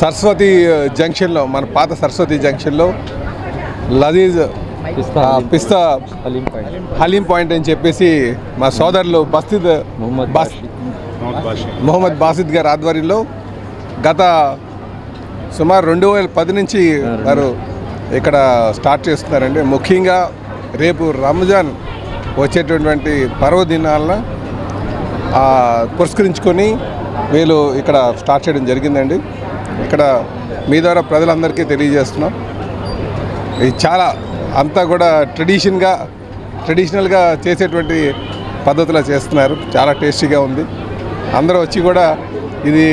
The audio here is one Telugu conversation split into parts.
సరస్వతి జంక్షన్లో మన పాత సరస్వతి జంక్షన్లో లజీజ్ పిస్తా హలీం పాయింట్ అని చెప్పేసి మా సోదరులు మొహమ్మద్ బాసిద్ గారి ఆధ్వర్యంలో గత సుమారు 2010 నుంచి వారు ఇక్కడ స్టార్ట్ చేస్తున్నారండి. ముఖ్యంగా రేపు రంజాన్ వచ్చేటటువంటి పర్వదినాలను పురస్కరించుకొని వీళ్ళు ఇక్కడ స్టార్ట్ చేయడం జరిగిందండి. ఇక్కడ మీ ద్వారా ప్రజలందరికీ తెలియజేస్తున్నాం. ఇది చాలా అంతా కూడా ట్రెడిషనల్గా చేసేటువంటి పద్ధతిలో చేస్తున్నారు. చాలా టేస్టీగా ఉంది. అందరూ వచ్చి కూడా ఇది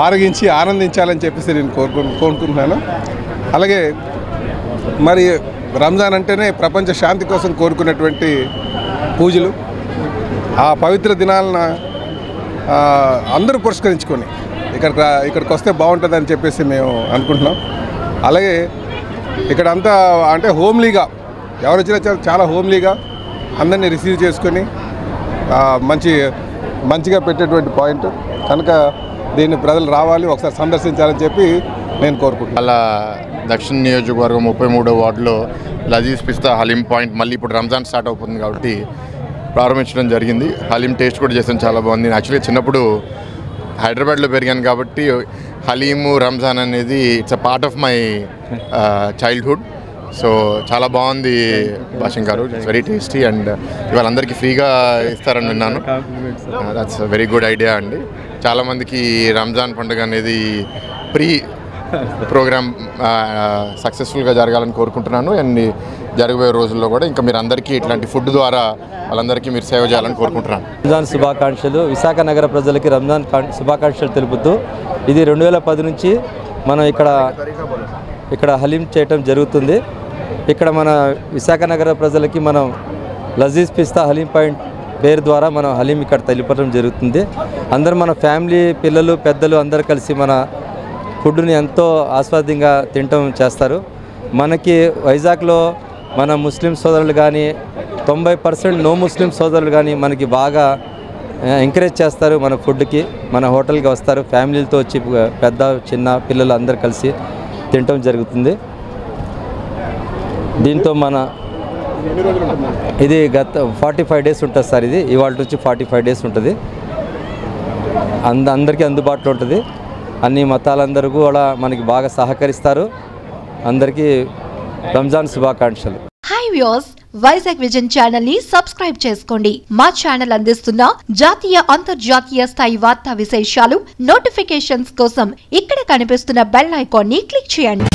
ఆరగించి ఆనందించాలని చెప్పేసి నేను కోరుకుంటున్నాను. అలాగే మరి రంజాన్ అంటేనే ప్రపంచ శాంతి కోసం కోరుకున్నటువంటి పూజలు. ఆ పవిత్ర దినాలను అందరూ పురస్కరించుకొని ఇక్కడికి వస్తే బాగుంటుందని చెప్పేసి మేము అనుకుంటున్నాం. అలాగే ఇక్కడ అంతా అంటే హోమ్లీగా ఎవరు వచ్చినా చాలా హోమ్లీగా అందరినీ రిసీవ్ చేసుకొని మంచిగా పెట్టేటువంటి పాయింట్ కనుక దీన్ని ప్రజలు రావాలి, ఒకసారి సందర్శించాలని చెప్పి నేను కోరుకుంటున్నాను. అలా దక్షిణ నియోజకవర్గం 33వ వార్డులో లజీజ్ పిస్తా హలీం పాయింట్ మళ్ళీ ఇప్పుడు రంజాన్ స్టార్ట్ అవుతుంది కాబట్టి ప్రారంభించడం జరిగింది. హలీం టేస్ట్ కూడా చేసాను, చాలా బాగుంది. యాక్చువల్లీ చిన్నప్పుడు హైదరాబాద్లో పెరిగాను కాబట్టి హలీము రంజాన్ అనేది it's a part of my childhood. So చాలా బాగుంది భాషం గారు, ఇట్స్ వెరీ టేస్టీ అండ్ ఇవాళ అందరికీ ఫ్రీగా ఇస్తారని విన్నాను. దట్స్ వెరీ గుడ్ ఐడియా అండి. చాలామందికి రంజాన్ పండుగ అనేది ప్రోగ్రామ్ సక్సెస్ఫుల్గా జరగాలని కోరుకుంటున్నాను. అండ్ జరగబోయే రోజుల్లో కూడా ఇంకా మీరు అందరికీ ఇట్లాంటి ఫుడ్ ద్వారా వాళ్ళందరికీ మీరు సేవ చేయాలని కోరుకుంటున్నాను. రంజాన్ శుభాకాంక్షలు. విశాఖ నగర ప్రజలకి రంజాన్ శుభాకాంక్షలు తెలుపుతూ ఇది 2010 నుంచి మనం ఇక్కడ హలీం చేయటం జరుగుతుంది. ఇక్కడ మన విశాఖ నగర ప్రజలకి మనం లజీజ్ పిస్తా హలీం పాయింట్ పేరు ద్వారా మనం హలీం ఇక్కడ తెలిపడం జరుగుతుంది. అందరూ మన ఫ్యామిలీ, పిల్లలు, పెద్దలు అందరూ కలిసి మన ఫుడ్ని ఎంతో ఆస్వాద్యంగా తినటం చేస్తారు. మనకి వైజాగ్లో మన ముస్లిం సోదరులు కానీ 90% నో ముస్లిం సోదరులు కానీ మనకి బాగా ఎంకరేజ్ చేస్తారు. మన ఫుడ్కి మన హోటల్కి వస్తారు, ఫ్యామిలీలతో వచ్చి పెద్ద చిన్న పిల్లలు అందరూ కలిసి తినటం జరుగుతుంది. దీంతో ఇది గత 45 డేస్ ఉంటుంది సార్. ఇది ఇవాళ నుంచి 45 డేస్ ఉంటుంది. అందరికీ అందుబాటులో ఉంటుంది. అన్ని మతాలందరూ కూడా మనకి బాగా సహకరిస్తారు. అందరికీ రంజాన్ శుభాకాంక్షలు. Hi viewers, Vizag vision channel ని సబ్స్క్రైబ్ చేసుకోండి. మా ఛానల్ అందిస్తున్న జాతీయ అంతర్జాతీయ స్థాయి వార్తా విశేషాలు నోటిఫికేషన్స్ కోసం ఇక్కడ కనిపిస్తున్న బెల్ ఐకాన్ ని క్లిక్ చేయండి.